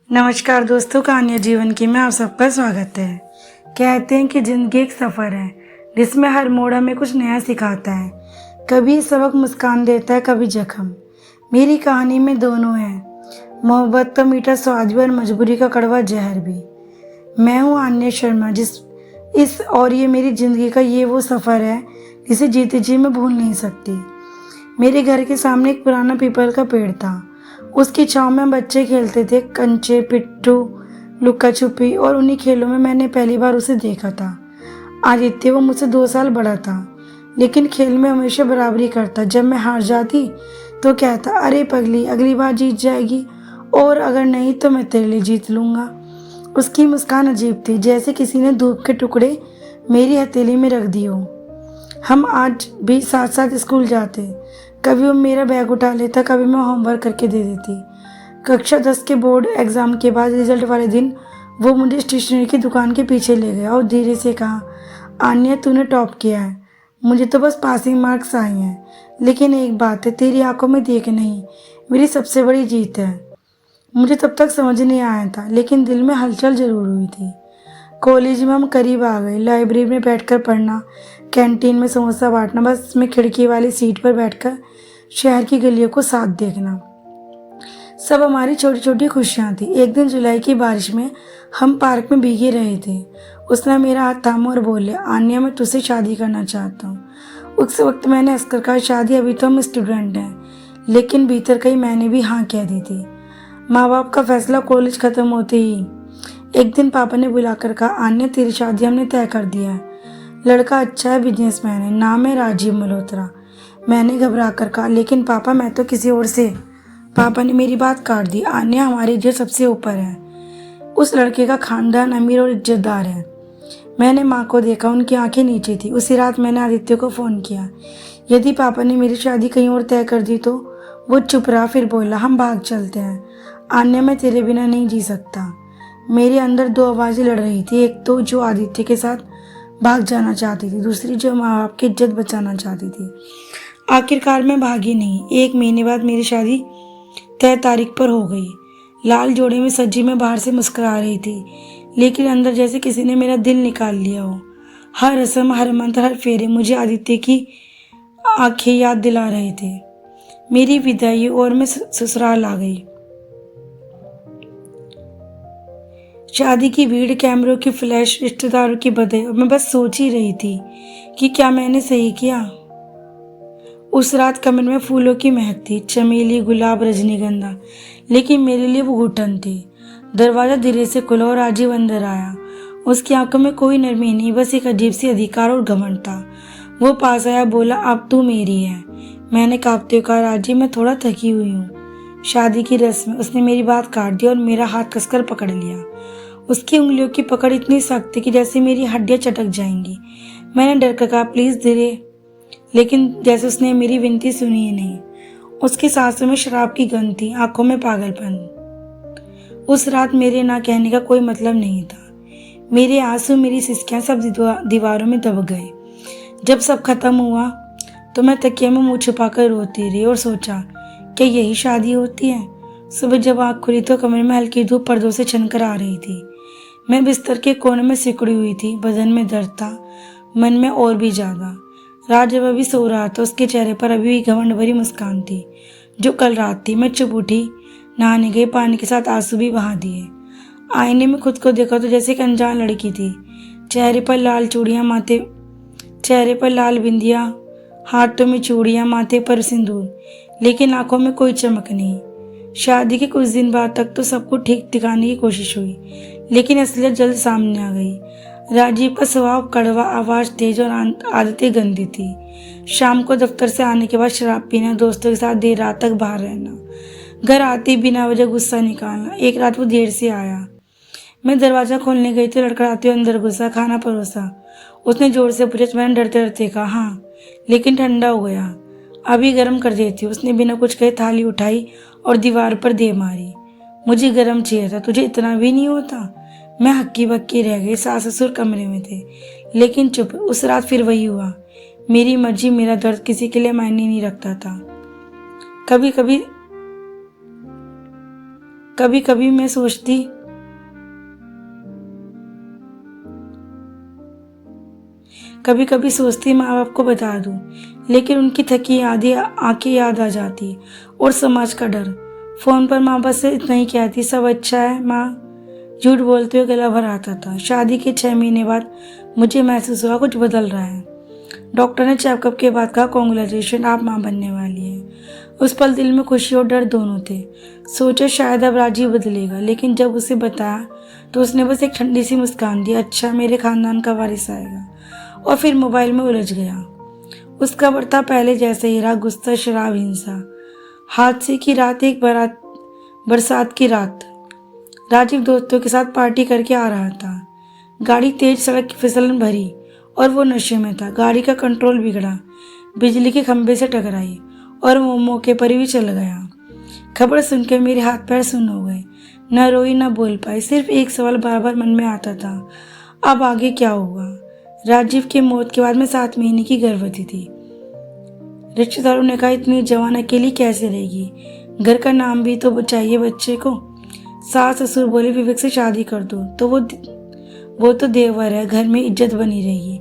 नमस्कार दोस्तों, कहानियाँ जीवन की में आप सबका स्वागत है। कहते हैं कि जिंदगी एक सफ़र है जिसमें हर मोड़ हमें कुछ नया सिखाता है। कभी सबक मुस्कान देता है, कभी जख्म। मेरी कहानी में दोनों है, मोहब्बत का मीठा स्वाद भी और मजबूरी का कड़वा जहर भी। मैं हूँ आन्या शर्मा, और ये मेरी ज़िंदगी का ये वो सफ़र है जिसे जीते जी मैं भूल नहीं सकती। मेरे घर के सामने एक पुराना पीपल का पेड़ था। उसकी छांव में बच्चे खेलते थे, कंचे, पिट्ठू, लुका छुपी, और उन्हीं खेलों में मैंने पहली बार उसे देखा था। आदित्य वो मुझसे 2 साल बड़ा था, लेकिन खेल में हमेशा बराबरी करता। जब मैं हार जाती तो कहता, अरे पगली, अगली बार जीत जाएगी, और अगर नहीं तो मैं तेरे लिए जीत लूँगा। उसकी मुस्कान अजीब थी, जैसे किसी ने धूप के टुकड़े मेरी हथेली में रख दिए हो। हम आज भी साथ साथ स्कूल जाते। कभी वो मेरा बैग उठा लेता, कभी मैं होमवर्क करके दे देती। कक्षा 10 के बोर्ड एग्ज़ाम के बाद रिजल्ट वाले दिन वो मुझे स्टेशनरी की दुकान के पीछे ले गया और धीरे से कहा, आन्या, तूने टॉप किया है। मुझे तो बस पासिंग मार्क्स आए हैं, लेकिन एक बात है, तेरी आंखों में देख नहीं, मेरी सबसे बड़ी जीत है। मुझे तब तक समझ नहीं आया था, लेकिन दिल में हलचल जरूर हुई थी। कॉलेज में हम करीब आ गए। लाइब्रेरी में बैठकर पढ़ना, कैंटीन में समोसा बांटना, बस में खिड़की वाली सीट पर बैठकर शहर की गलियों को साथ देखना, सब हमारी छोटी छोटी खुशियाँ थी। एक दिन जुलाई की बारिश में हम पार्क में भीगे रहे थे। उसने मेरा हाथ थामा और बोले, आन्या, मैं तुझसे शादी करना चाहता हूँ। उस वक्त मैंने हंसकर कहा, शादी? अभी तो हम स्टूडेंट हैं। लेकिन भीतर कहीं मैंने भी हाँ कह दी थी। माँ बाप का फैसला कॉलेज खत्म होते ही एक दिन पापा ने बुलाकर कहा, आन्या, तेरी शादी हमने तय कर दिया है। लड़का अच्छा है, बिजनेसमैन है, नाम है राजीव मल्होत्रा। मैंने घबरा कर कहा, लेकिन पापा, मैं तो किसी और से। पापा ने मेरी बात काट दी, आन्या, हमारी इज्जत सबसे ऊपर है। उस लड़के का खानदान अमीर और इज्जतदार है। मैंने माँ को देखा, उनकी आंखें नीचे थी। उसी रात मैंने आदित्य को फ़ोन किया। यदि पापा ने मेरी शादी कहीं और तय कर दी तो? वो चुप रहा, फिर बोला, हम भाग चलते हैं। आन्या, मैं तेरे बिना नहीं जी सकता। मेरे अंदर 2 आवाज़ें लड़ रही थी, एक तो जो आदित्य के साथ भाग जाना चाहती थी, दूसरी जो माँ बाप की इज्जत बचाना चाहती थी। आखिरकार मैं भागी नहीं। 1 महीने बाद मेरी शादी तय तारीख पर हो गई। लाल जोड़े में सजी मैं बाहर से मुस्कुरा रही थी, लेकिन अंदर जैसे किसी ने मेरा दिल निकाल लिया हो। हर रस्म, हर मंत्र, हर फेरे मुझे आदित्य की आंखें याद दिला रहे थे। मेरी विदाई और मैं ससुराल आ गई। शादी की भीड़, कैमरों की फ्लैश, रिश्तेदारों की बधाई, और मैं बस सोच ही रही थी कि क्या मैंने सही किया। उस रात कमरे में फूलों की महक थी, चमेली, गुलाब, रजनीगंधा, लेकिन मेरे लिए वो घुटन थी। दरवाजा धीरे से खुला और राजीव अंदर आया। उसकी आंखों में कोई नरमी नहीं, बस एक अजीब सी अधिकार और घमंड था। वो पास आया, बोला, अब तू मेरी है। मैंने कांपते हुए कहा, राजीव, मैं थोड़ा थकी हुई हूँ। शादी की रस्म में उसने मेरी बात काट दी और मेरा हाथ कसकर पकड़ लिया। उसकी उंगलियों की पकड़ इतनी सख्त थी कि जैसे मेरी हड्डियां चटक जाएंगी। मैंने डर कर कहा, प्लीज धीरे, लेकिन जैसे उसने मेरी विनती सुनी ही नहीं। उसकी सांसों में शराब की गंध थी, आंखों में पागलपन। उस रात मेरे ना कहने का कोई मतलब नहीं था। मेरे आंसू, मेरी सिसकियां सब दीवारों में दब गए। जब सब खत्म हुआ तो मैं तकिए में मुंह छुपाकर रोती रही और सोचा, क्या यही शादी होती है? सुबह जब आँख खुली तो कमरे में हल्की धूप पर्दों से छनकर आ रही थी। मैं बिस्तर के कोने में सिकुड़ी हुई थी, बदन में दर्द था, मन में और भी ज्यादा। राज जब अभी सो रहा था, उसके चेहरे पर अभी भी घमंड भरी मुस्कान थी जो कल रात थी। मैं चुप उठी, नहाने गई, पानी के साथ आंसू भी बहा दिए। आईने में खुद को देखा तो जैसे एक अनजान लड़की थी। चेहरे पर लाल बिंदियां, हाथों में चूड़ियां, माथे पर सिंदूर, लेकिन आंखों में कोई चमक नहीं। शादी के कुछ दिन बाद तक तो सब कुछ ठीक दिखाने की कोशिश हुई, लेकिन असलियत जल्द सामने आ गई। राजीव का स्वभाव कड़वा, आवाज तेज और आदतें गंदी थी। शाम को दफ्तर से आने के बाद शराब पीना, दोस्तों के साथ देर रात तक बाहर रहना, घर आते बिना वजह गुस्सा निकालना। एक रात वो देर से आया। मैं दरवाजा खोलने गई तो लड़खड़ाते हुए अंदर घुसा, खाना परोसा। उसने जोर से पूछा। मैंने डरते डरते कहा, हाँ, लेकिन ठंडा हो गया, अभी गर्म कर देती। उसने बिना कुछ कहे थाली उठाई और दीवार पर दे मारी। मुझे गरम चाहिए था, तुझे इतना भी नहीं होता? मैं हक्की बक्की रह गई। सास ससुर कमरे में थे, लेकिन चुप। उस रात फिर वही हुआ। मेरी मर्जी, मेरा दर्द किसी के लिए मायने नहीं रखता था। कभी कभी कभी कभी सोचती माँ बाप को बता दूं, लेकिन उनकी थकी आधी आंखें याद आ जाती और समाज का डर। फोन पर माँ बस से इतना ही कहती, सब अच्छा है माँ। झूठ बोलते हुए गला भर आता था। शादी के 6 महीने बाद मुझे महसूस हुआ कुछ बदल रहा है। डॉक्टर ने चेकअप के बाद कहा, कॉन्ग्रेचुलेशन, आप माँ बनने वाली है। उस पल दिल में खुशी और डर दोनों थे। सोचा शायद अब राजीव बदलेगा, लेकिन जब उसे बताया तो उसने बस एक ठंडी सी मुस्कान दी, अच्छा मेरे खानदान का वारिस आएगा। और फिर मोबाइल में उलझ गया। उसका बर्ताव पहले जैसे ही रहा, गुस्सा, शराब, हिंसा। हादसे की रात एक बरसात की रात राजीव दोस्तों के साथ पार्टी करके आ रहा था। गाड़ी तेज, सड़क की फिसलन भरी और वो नशे में था। गाड़ी का कंट्रोल बिगड़ा, बिजली के खंभे से टकराई और वो मौके पर ही चल गया। खबर सुनकर मेरे हाथ पैर सुन्न हो गए। न रोई न बोल पाई, सिर्फ एक सवाल बार बार मन में आता था, अब आगे क्या होगा। राजीव की मौत के बाद मैं 7 महीने की गर्भवती थी। रिश्तेदारों ने कहा, इतनी जवान अकेली कैसे रहेगी, घर का नाम भी तो चाहिए बच्चे को। सास ससुर बोले, विवेक से शादी कर दो, तो वो तो देवर है, घर में इज्जत बनी रहेगी।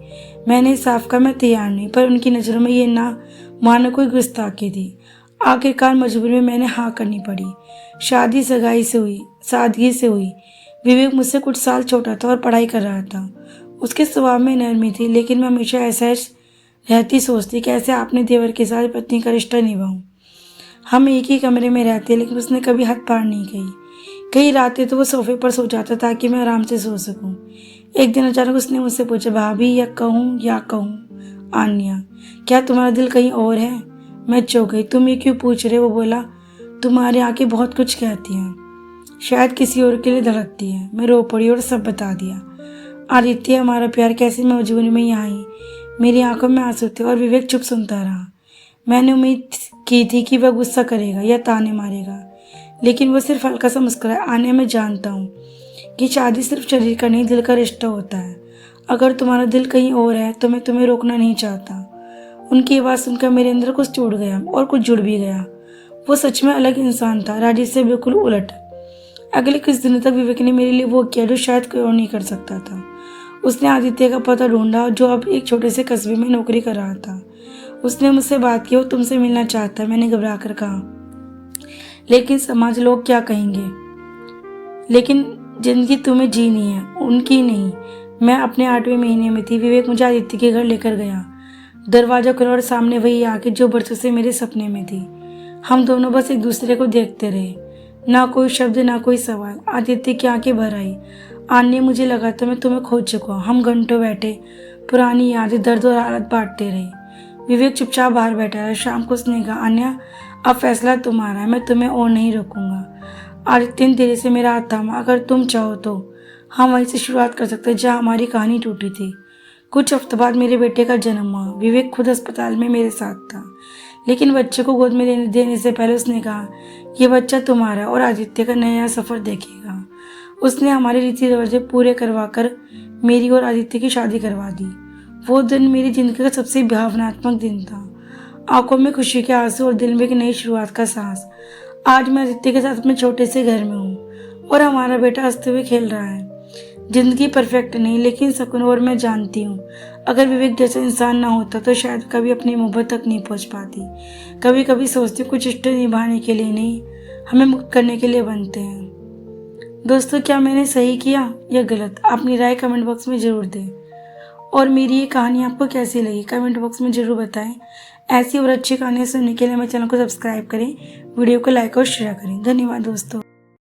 मैंने साफ कहा मैं तैयार नहीं, पर उनकी नज़रों में ये ना मानो कोई गुस्ताखी थी। आखिरकार मजबूरी में मैंने हाँ करनी पड़ी। शादी सादगी से हुई। विवेक मुझसे कुछ साल छोटा था और पढ़ाई कर रहा था। उसके स्वभाव में नरमी थी, लेकिन मैं हमेशा ऐसा रहती, सोचती कैसे अपने देवर के साथ पत्नी का रिश्ता निभाऊं। हम एक ही कमरे में रहते, लेकिन उसने कभी हद पार नहीं की। कई रातें तो वो सोफे पर सो जाता ताकि मैं आराम से सो सकूं। एक दिन अचानक उसने मुझसे पूछा, भाभी या कहूँ आन्या, क्या तुम्हारा दिल कहीं और है? मैं चौंक गई। तुम ये क्यों पूछ रहे? वो बोला, तुम्हारी आंखें बहुत कुछ कहती हैं, शायद किसी और के लिए धड़कती है। मैं रो पड़ी और सब बता दिया। आदित्य, हमारा प्यार कैसे मैं मजबूरी में यहाँ आई। मेरी आंखों में आंसू थे और विवेक चुप सुनता रहा। मैंने उम्मीद की थी कि वह गुस्सा करेगा या ताने मारेगा, लेकिन वो सिर्फ हल्का सा मुस्कुराया। आने मैं जानता हूँ कि शादी सिर्फ शरीर का नहीं, दिल का रिश्ता होता है। अगर तुम्हारा दिल कहीं और है तो मैं तुम्हें रोकना नहीं चाहता। उनकी आवाज़ सुनकर मेरे अंदर कुछ टूट गया और कुछ जुड़ भी गया। वो सच में अलग इंसान था, राजीव से बिल्कुल उलट। अगले कुछ दिनों तक विवेक ने मेरे लिए वो किया जो शायद कोई और नहीं कर सकता था। उसने आदित्य का पता ढूंढा, जो अब एक छोटे से कस्बे में नौकरी कर रहा था। उसने मुझसे बात की, वो तुमसे मिलना चाहता है। मैंने घबरा कर कहा, लेकिन समाज, लोग क्या कहेंगे। लेकिन जिंदगी तुम्हें जीनी है, उनकी नहीं। मैं अपने 8वें महीने में थी। विवेक मुझे आदित्य के घर लेकर गया। दरवाजा खुला और सामने वही आके जो बरसों से मेरे सपने में थी। हम दोनों बस एक दूसरे को देखते रहे, ना कोई शब्द, ना कोई सवाल। आदित्य की आंखें भर आई। आन्या, मुझे लगा था मैं तुम्हें खो चुका हूँ। हम घंटों बैठे, पुरानी यादें, दर्द और हालत बांटते रहे। विवेक चुपचाप बाहर बैठा रहा। शाम को उसने कहा, आन्या, अब फैसला तुम्हारा है, मैं तुम्हें और नहीं रोकूंगा। आदित्य ने धीरे से मेरा हाथ थामा। अगर तुम चाहो तो हम वहीं से शुरुआत कर सकते हैं जहाँ हमारी कहानी टूटी थी। कुछ हफ्ते बाद मेरे बेटे का जन्म हुआ। विवेक खुद अस्पताल में मेरे साथ था, लेकिन बच्चे को गोद में देने से पहले उसने कहा, ये बच्चा तुम्हारा और आदित्य का नया सफ़र देखेगा। उसने हमारे रीति रिवाज पूरे करवा कर मेरी और आदित्य की शादी करवा दी। वो दिन मेरी जिंदगी का सबसे भावनात्मक दिन था। आंखों में खुशी के आंसू और दिल में एक नई शुरुआत का सांस। आज मैं आदित्य के साथ अपने छोटे से घर में हूँ और हमारा बेटा हंसते हुए खेल रहा है। जिंदगी परफेक्ट नहीं, लेकिन सुकून। और मैं जानती हूँ, अगर विवेक जैसा इंसान ना होता तो शायद कभी अपनी मोहब्बत तक नहीं पहुँच पाती। कभी कभी सोचती हूँ, कुछ रिश्ते निभाने के लिए नहीं, हमें मुक्त करने के लिए बनते हैं। दोस्तों, क्या मैंने सही किया या गलत? अपनी राय कमेंट बॉक्स में ज़रूर दें। और मेरी ये कहानी आपको कैसी लगी कमेंट बॉक्स में ज़रूर बताएं। ऐसी और अच्छी कहानियाँ सुनने के लिए मेरे चैनल को सब्सक्राइब करें, वीडियो को लाइक और शेयर करें। धन्यवाद दोस्तों।